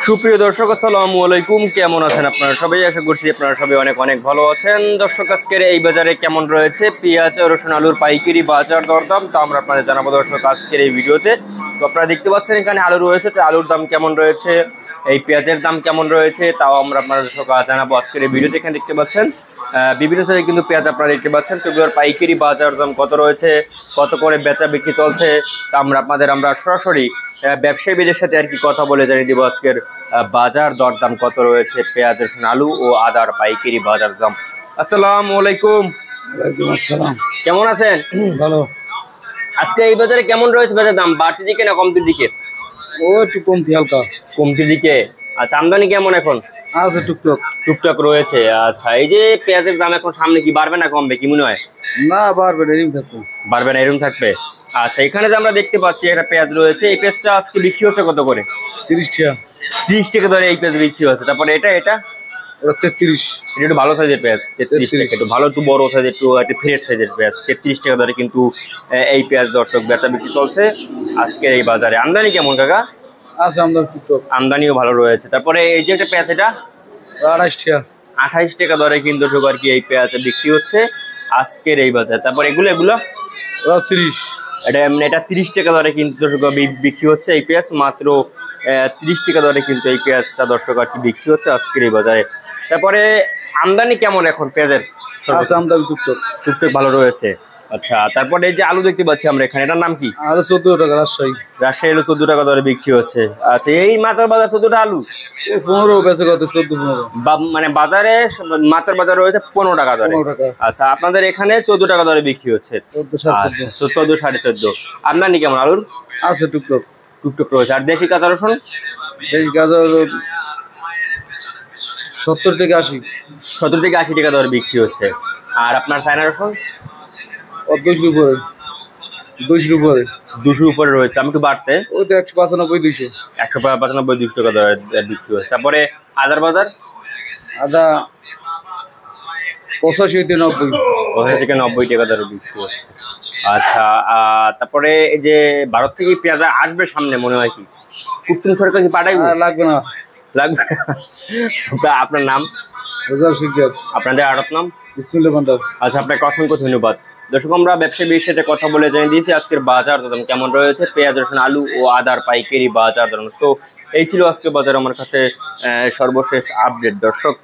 সুপ্রিয় দর্শক আসসালামু আলাইকুম, কেমন আছেন আপনারা সবাই? আশা করছি আপনারা সবাই অনেক অনেক ভালো আছেন। দর্শক, আজকের এই বাজারে কেমন রয়েছে পেঁয়াজ, রসুন, আলুর পাইকারি বাজার দরদাম তা আমরা আপনাদের জানাবো দর্শক আজকের এই ভিডিওতে। তো আপনারা দেখতে পাচ্ছেন এখানে আলু রয়েছে, তো আলুর দাম কেমন রয়েছে, এই পেঁয়াজের দাম কেমন রয়েছে তাও আমরা আপনাদের দর্শক জানাবো আজকের এই ভিডিওতে। এখানে দেখতে পাচ্ছেন বিভিন্ন সাইজে কিন্তু পেঁয়াজ আপনারা দেখতে পাচ্ছেন। তো এগুলোর পাইকারি বাজার দাম কত রয়েছে, কত করে বেচা বিক্রি চলছে তা আমরা সরাসরি ব্যবসায়ীদের সাথে আর কি কথা বলে জানিয়ে দেবো আজকের বাজার দরদাম কত রয়েছে পেঁয়াজ, রসুন, আলু ও আদার পাইকারি বাজার দাম। আসসালামু আলাইকুম। ওয়ালাইকুম আসসালাম। কেমন আছেন? ভালো। আজকে এই বাজারে কেমন রয়েছে বাজার দাম, বাড়তির দিকে না কমতির দিকে? ও একটু কমতি, হালকা কমতির দিকে। আচ্ছা, আমদানি কেমন এখন? আছে টুকটাক টুকটাক রয়েছে। আচ্ছা, এই যে পেঁয়াজের দাম এখন সামনে কি বাড়বে না কমবে, কি মনে হয়? না, বাড়বে না, এরকম থাকবে। বাড়বে না, এরকম থাকবে। আচ্ছা, এখানে যে আমরা দেখতে পাচ্ছি একটা পেঁয়াজ রয়েছে, এই পেঁয়াজটা আজকে বিক্রি হচ্ছে কত করে? 30 টাকা। 30 টাকা ধরে এই পেঁয়াজ বিক্রি হচ্ছে। তারপরে এটা ওটা 33। এটা একটু ভালো সাইজের পেঁয়াজ, 33 টাকা, একটু ভালো, একটু বড় সাইজের, একটু ফ্রেশ সাইজের পেঁয়াজ 33 টাকা ধরে কিন্তু এই পেঁয়াজ দর্শক বেচা বিক্রি চলছে আজকের এই বাজারে। আমদানি কেমন কাকা? আছে আমদানি টুকটাক। আমদানিও ভালো রয়েছে। তারপরে এই যে একটা পেঁয়াজ, এটা 28 টাকা। 28 টাকা দরে কিন্তু আর কি এই পেঁয়াজ বিক্রি হচ্ছে আজকের এই বাজারে। তারপর এগুলো ওটা 30। এটা 30 টাকা দরে কিন্তু বিক্রি হচ্ছে এই পেঁয়াজ, মাত্র 30 টাকা দরে কিন্তু এই পেঁয়াজটা দর্শক আর কি বিক্রি হচ্ছে আজকের এই বাজারে। তারপরে আমদানি কেমন এখন পেঁয়াজের? আছে আমদানি টুকটাক। টুকটাক ভালো রয়েছে। আচ্ছা, তারপরে এই যে আলু দেখতে পাচ্ছি আমরা এখানে, এটার নাম কি? আর 14 টাকা রাজশাহী। রাজশাহী আলু 14 টাকা দরে বিক্রি হচ্ছে। আচ্ছা, এই মাথার বাজার 14টা আলু 15 বেচে কত? 14-15। মানে বাজারে মাথার বাজার রয়েছে 15 টাকা দরে। 15 টাকা। আচ্ছা, আপনাদের এখানে 14 টাকা দরে বিক্রি হচ্ছে। 14 14 14.5। আমদানি কেমন আলুর? আছে টুকটাক। টুকটুক রয়েছে। আর দেশি কাঁচা রসুন? দেশি গাজর 70 থেকে 80। 70 থেকে 80 টাকা দরে বিক্রি হচ্ছে। আর আপনার চায়না রসুন? 200 উপরে। 200 উপরে। 200 উপরে রয়েছে। আমি একটু বাড়তে ওই তো 195 200। 195 200 টাকা দরে বিক্রি হচ্ছে। তারপরে আদার বাজার? আদা 85 থেকে 90। 85 থেকে 90 টাকা দরে বিক্রি হচ্ছে। আচ্ছা, তারপরে এই যে ভারত থেকে পেঁয়াজ আসবে সামনে, মনে হয় কি কুটুম সরকার কি পাঠাইবে? লাগবে না। লাগবে না। আপনার নাম? রোজার শিকদার। আপনাদের আড়ত নাম? বিসমিল্লাহ ভান্ডার। আচ্ছা, আপনাকে অসংখ্য ধন্যবাদ। দর্শক, আমরা ব্যবসায়ীর সাথে কথা বলে জানিয়ে দিয়েছি আজকের বাজার দাম কেমন রয়েছে পেঁয়াজ, রসুন, আলু ও আদার পাইকারি বাজার দাম। তো এই ছিল আজকে বাজার আমার কাছে সর্বশেষ আপডেট দর্শক।